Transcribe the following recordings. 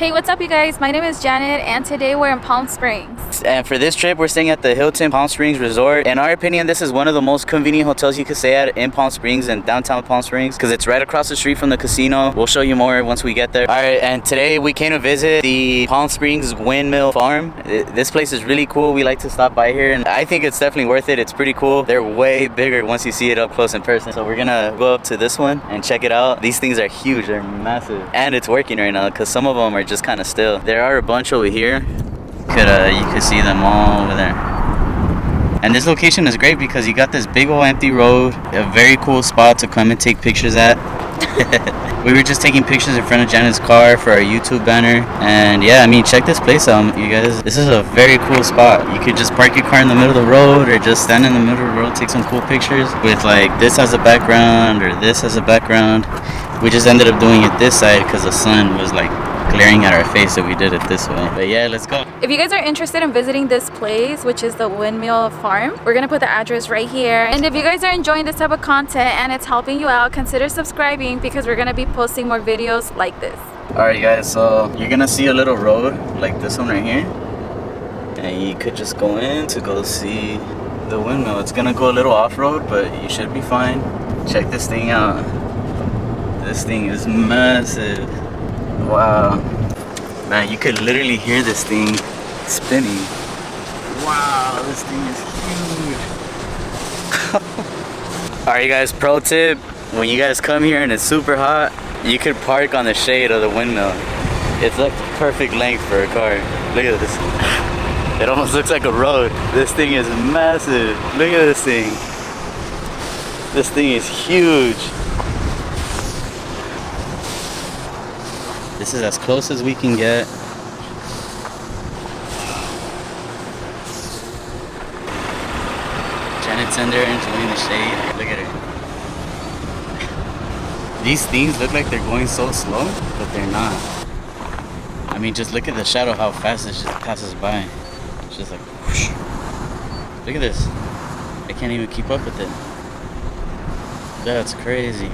Hey, what's up you guys? My name is Janet and today we're in Palm Springs. And for this trip, we're staying at the Hilton Palm Springs Resort. In our opinion, this is one of the most convenient hotels you could stay at in Palm Springs and downtown Palm Springs because it's right across the street from the casino. We'll show you more once we get there. All right, and today we came to visit the Palm Springs Windmill Farm. This place is really cool. We like to stop by here and I think it's definitely worth it. It's pretty cool. They're way bigger once you see it up close in person. So we're gonna go up to this one and check it out. These things are huge, they're massive. And it's working right now because some of them are just kind of still. There are a bunch over here. You could see them all over there. And this location is great because you got this big old empty road, a very cool spot to come and take pictures at. We were just taking pictures in front of Janet's car for our YouTube banner. And yeah, I mean, check this place out, you guys. This is a very cool spot. You could just park your car in the middle of the road or just stand in the middle of the road, take some cool pictures with like this as a background or this as a background. We just ended up doing it this side because the sun was like glaring at our face, so we did it this way. But yeah, let's go. If you guys are interested in visiting this place, which is the Windmill Farm, we're gonna put the address right here. And if you guys are enjoying this type of content and it's helping you out, consider subscribing because we're gonna be posting more videos like this. Alright guys, so you're gonna see a little road like this one right here. And you could just go in to go see the windmill. It's gonna go a little off-road, but you should be fine. Check this thing out. This thing is massive. Wow, man, you could literally hear this thing spinning. Wow, this thing is huge. Alright guys, pro tip, when you guys come here and it's super hot, you could park on the shade of the windmill. It's like the perfect length for a car. Look at this. It almost looks like a road. This thing is massive. Look at this thing. This thing is huge. This is as close as we can get. Janet's in there enjoying the shade. Look at her. These things look like they're going so slow, but they're not. I mean, just look at the shadow, how fast it just passes by. It's just like whoosh. Look at this. I can't even keep up with it. That's crazy.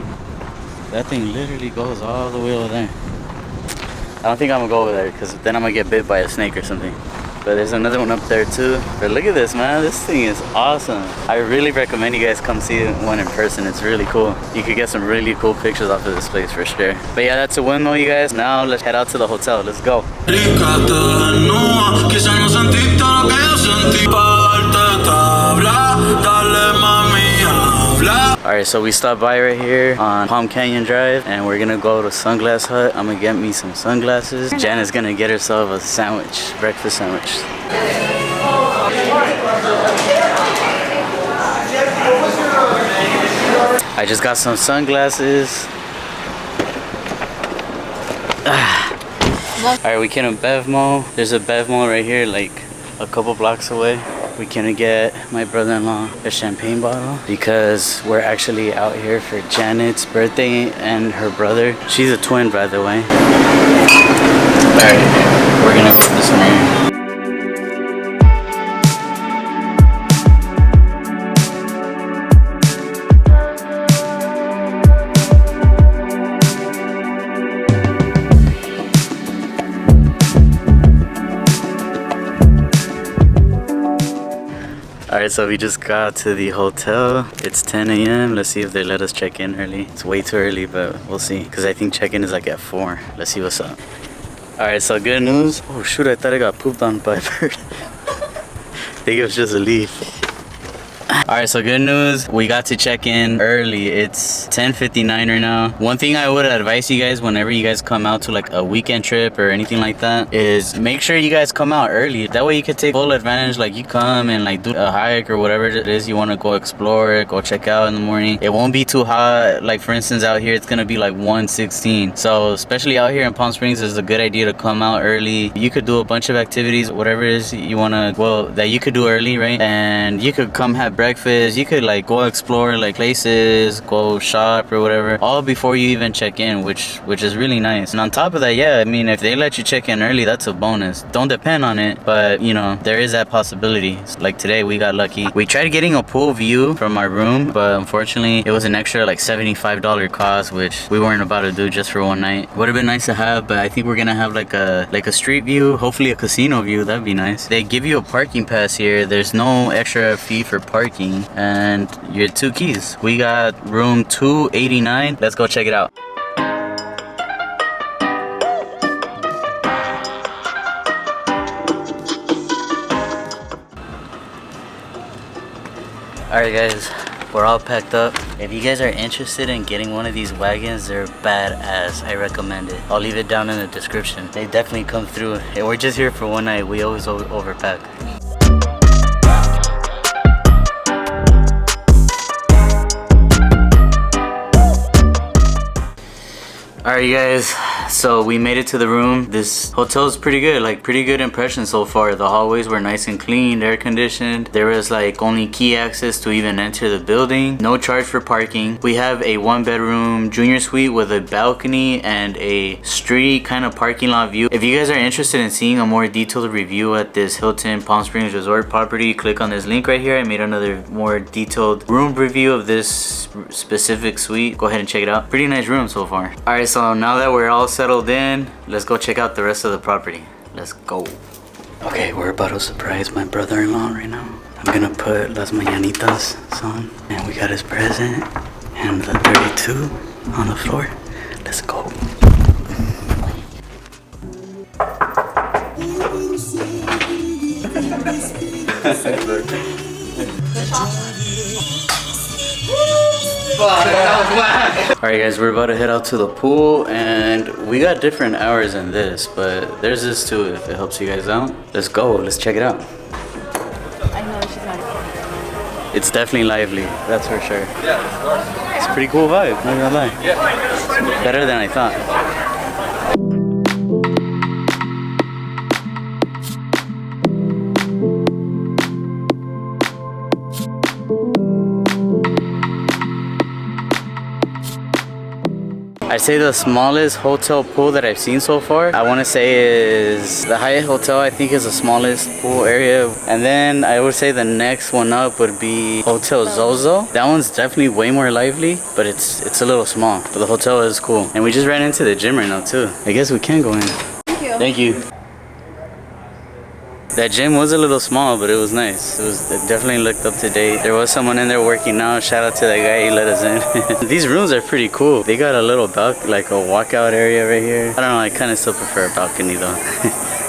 That thing literally goes all the way over there. I don't think I'm gonna go over there because then I'm gonna get bit by a snake or something. But there's another one up there too. But look at this, man. This thing is awesome. I really recommend you guys come see one in person. It's really cool. You could get some really cool pictures off of this place for sure. But yeah, that's a windmill, you guys. Now let's head out to the hotel. Let's go. Alright, so we stopped by right here on Palm Canyon Drive and we're gonna go to Sunglass Hut. I'm gonna get me some sunglasses. Janet's gonna get herself a sandwich, breakfast sandwich. I just got some sunglasses. Alright, we came to Bevmo. There's a Bevmo right here, like a couple blocks away. We can get my brother-in-law a champagne bottle because we're actually out here for Janet's birthday and her brother. She's a twin, by the way. Alright, we're gonna go this one here. Alright, so we just got to the hotel. It's 10 a.m. Let's see if they let us check in early. It's way too early, but we'll see. Because I think check-in is like at 4. Let's see what's up. Alright, so good news. Oh shoot, I thought I got pooped on by a bird. I think it was just a leaf. Alright, so good news. We got to check in early. It's 10:59 right now. One thing I would advise you guys whenever you guys come out to like a weekend trip or anything like that is make sure you guys come out early. That way you can take full advantage. Like you come and like do a hike or whatever it is you want to go explore, go check out in the morning. It won't be too hot. Like for instance out here it's gonna be like 116. So especially out here in Palm Springs, it's a good idea to come out early. You could do a bunch of activities, whatever it is you want to, well, that you could do early, right? And you could come have breakfast. You could like go explore like places, go shop or whatever, all before you even check in, which is really nice. And on top of that, yeah, I mean, if they let you check in early, that's a bonus. Don't depend on it, but you know, there is that possibility. Like today, we got lucky. We tried getting a pool view from our room, but unfortunately, it was an extra like $75 cost, which we weren't about to do just for one night. Would have been nice to have, but I think we're gonna have like a street view, hopefully a casino view. That'd be nice. They give you a parking pass here. There's no extra fee for parking, and your 2 keys. We got room 289. Let's go check it out. Alright guys, we're all packed up. If you guys are interested in getting one of these wagons, they're badass. I recommend it. I'll leave it down in the description. They definitely come through. Hey, we're just here for one night. We always overpack. Alright guys, so we made it to the room. This hotel is pretty good, like pretty good impression so far. The hallways were nice and clean, air conditioned. There was like only key access to even enter the building. No charge for parking. We have a 1-bedroom junior suite with a balcony and a street kind of parking lot view. If you guys are interested in seeing a more detailed review at this Hilton Palm Springs Resort property, click on this link right here. I made another more detailed room review of this specific suite. Go ahead and check it out. Pretty nice room so far. Alright, so now that we're all settled in, let's go check out the rest of the property. Let's go. Okay, we're about to surprise my brother-in-law right now. I'm gonna put Las Mañanitas song, and we got his present and the 32 on the floor. Let's go. Alright guys, we're about to head out to the pool, and we got different hours in this, but there's this too if it helps you guys out. Let's go, let's check it out. I know she's not. It's definitely lively, that's for sure. It's a pretty cool vibe, not gonna lie. Yeah. Better than I thought. I'd say the smallest hotel pool that I've seen so far, I want to say is the Hyatt Hotel. I think is the smallest pool area. And then I would say the next one up would be Hotel Zozo. That one's definitely way more lively, but it's a little small. But the hotel is cool. And we just ran into the gym right now too. I guess we can go in. Thank you. Thank you. That gym was a little small, but it was nice. It definitely looked up to date. There was someone in there working now. Shout out to that guy, he let us in. These rooms are pretty cool. They got a little like a walkout area right here. I don't know, I kind of still prefer a balcony though.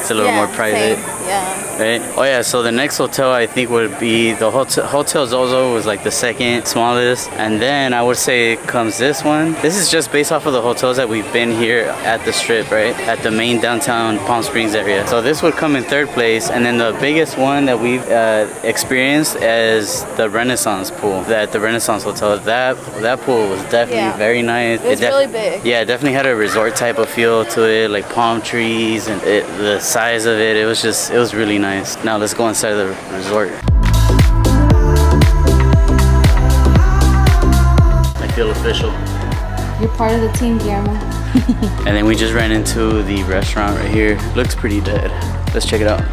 It's a little more private. Same. Yeah. Right? Oh yeah, so the next hotel I think would be the Hotel Zozo was like the second smallest. And then I would say comes this one. This is just based off of the hotels that we've been here at the Strip, right? At the main downtown Palm Springs area. So this would come in third place. And then the biggest one that we've experienced is the Renaissance pool. At the Renaissance Hotel. That pool was definitely very nice. It was really big. Yeah, it definitely had a resort type of feel to it, like palm trees and the size of it. It was really nice. Now let's go inside the resort. I feel official. You're part of the team, Guillermo. And then we just ran into the restaurant right here. Looks pretty dead. Let's check it out.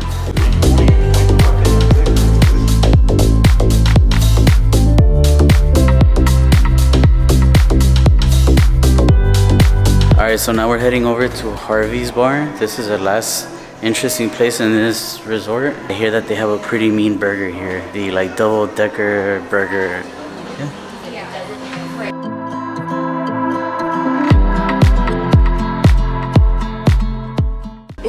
Alright, so now we're heading over to Harvey's Bar. This is the last interesting place in this resort. I hear that they have a pretty mean burger here. The like double-decker burger.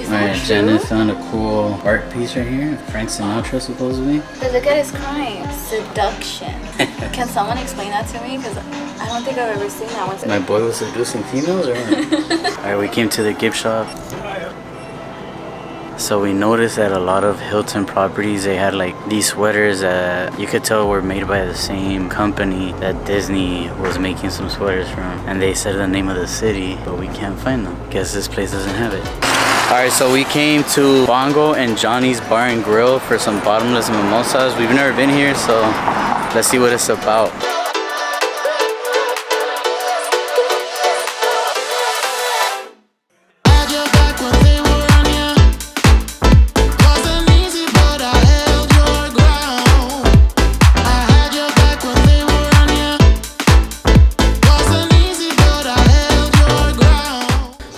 Alright, Jenna found a cool art piece right here. Frank Sinatra supposedly. But look at his crime. Seduction. Can someone explain that to me? Because I don't think I've ever seen that one. My boy was seducing females or what? Alright, we came to the gift shop. So we noticed that a lot of Hilton properties, they had like these sweaters that you could tell were made by the same company that Disney was making some sweaters from. And they said the name of the city, but we can't find them. Guess this place doesn't have it. Alright, so we came to Bongo and Johnny's Bar and Grill for some bottomless mimosas. We've never been here, so Let's see what it's about.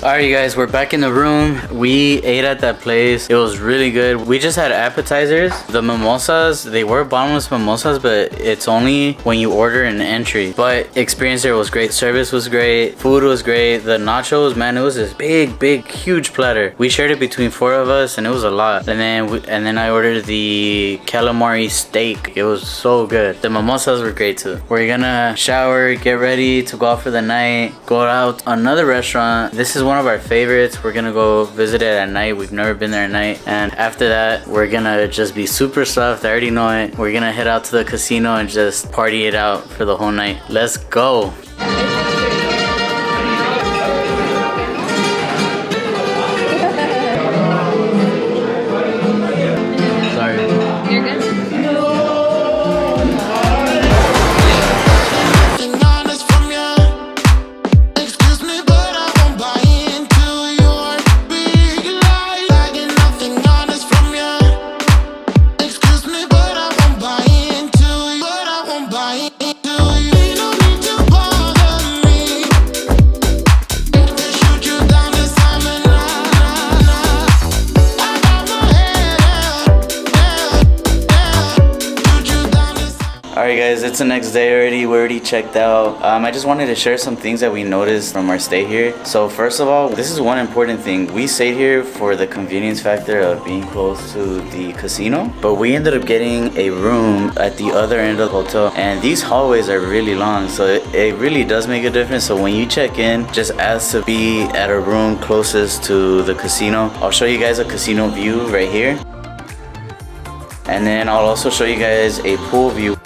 Alright you guys, we're back in the room. We ate at that place. It was really good. We just had appetizers. The mimosas, they were bottomless mimosas, but it's only when you order an entry. But experience there was great. Service was great. Food was great. The nachos, man, it was this big, huge platter. We shared it between 4 of us and it was a lot. And then I ordered the calamari steak. It was so good. The mimosas were great too. We're gonna shower, get ready to go out for the night, go out another restaurant. This is one of our favorites. We're gonna go visit it at night. We've never been there at night. And after that, we're gonna just be super stuffed. I already know it. We're gonna head out to the casino and just party it out for the whole night. Let's go. Alright guys, it's the next day already. We already checked out. I just wanted to share some things that we noticed from our stay here. So first of all, this is one important thing. We stayed here for the convenience factor of being close to the casino, but we ended up getting a room at the other end of the hotel, and these hallways are really long, so it really does make a difference. So when you check in, just ask to be at a room closest to the casino. I'll show you guys a casino view right here, and then I'll also show you guys a pool view.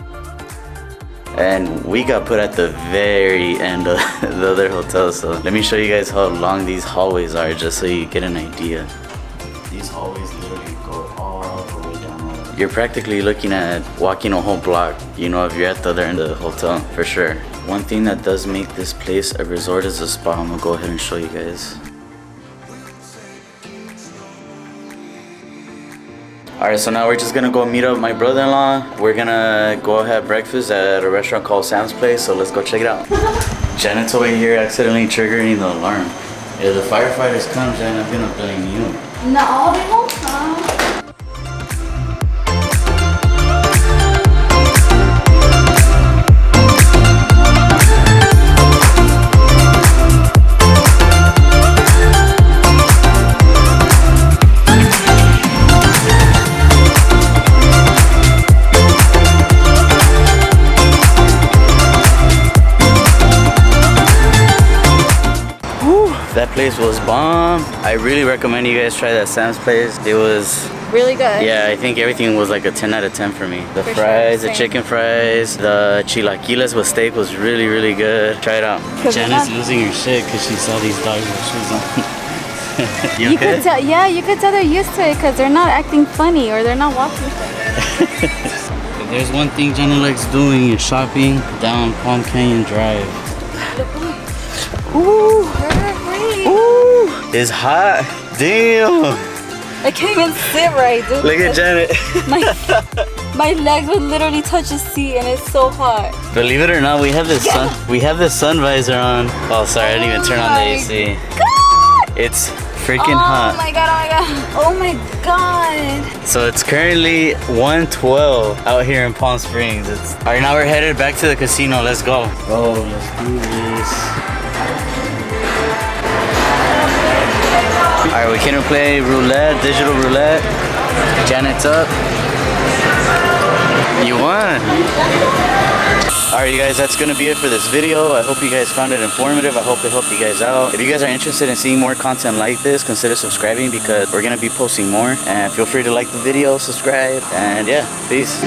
And we got put at the very end of the other hotel, so let me show you guys how long these hallways are, just so you get an idea. These hallways literally go all the way down. You're practically looking at walking a whole block, you know, if you're at the other end of the hotel, for sure. One thing that does make this place a resort is a spa. I'm gonna go ahead and show you guys. Alright, so now we're just gonna go meet up my brother-in-law. We're gonna go have breakfast at a restaurant called Sam's Place, so let's go check it out. Janet's over here accidentally triggering the alarm. If the firefighters come, Janet, I'm gonna blame you. No, they won't come. That place was bomb. I really recommend you guys try that Sam's Place. It was really good. Yeah, I think everything was like a 10 out of 10 for me. The for fries, sure. the chicken fries, the chilaquiles with steak was really good. Try it out. Janet's losing her shit because she saw these dogs with shoes on. You okay? Could tell, yeah, you could tell they're used to it because they're not acting funny or they're not walking funny. If there's one thing Janet likes doing is shopping down Palm Canyon Drive. Ooh, ooh, it's hot. Damn. I can't even sit right, dude. Look at Janet. My legs would literally touch the seat, and it's so hot. Believe it or not, we have this sun visor on. Oh, sorry, I didn't even turn on the AC. God. It's freaking hot. Oh my god! Oh my god! So it's currently 1:12 out here in Palm Springs. All right, now we're headed back to the casino. Let's go. Oh, let's do this. Alright, we can play roulette, digital roulette. Janet's up. You won. Alright you guys, that's gonna be it for this video. I hope you guys found it informative. I hope it helped you guys out. If you guys are interested in seeing more content like this, consider subscribing because we're gonna be posting more. And feel free to like the video, subscribe, and yeah, peace.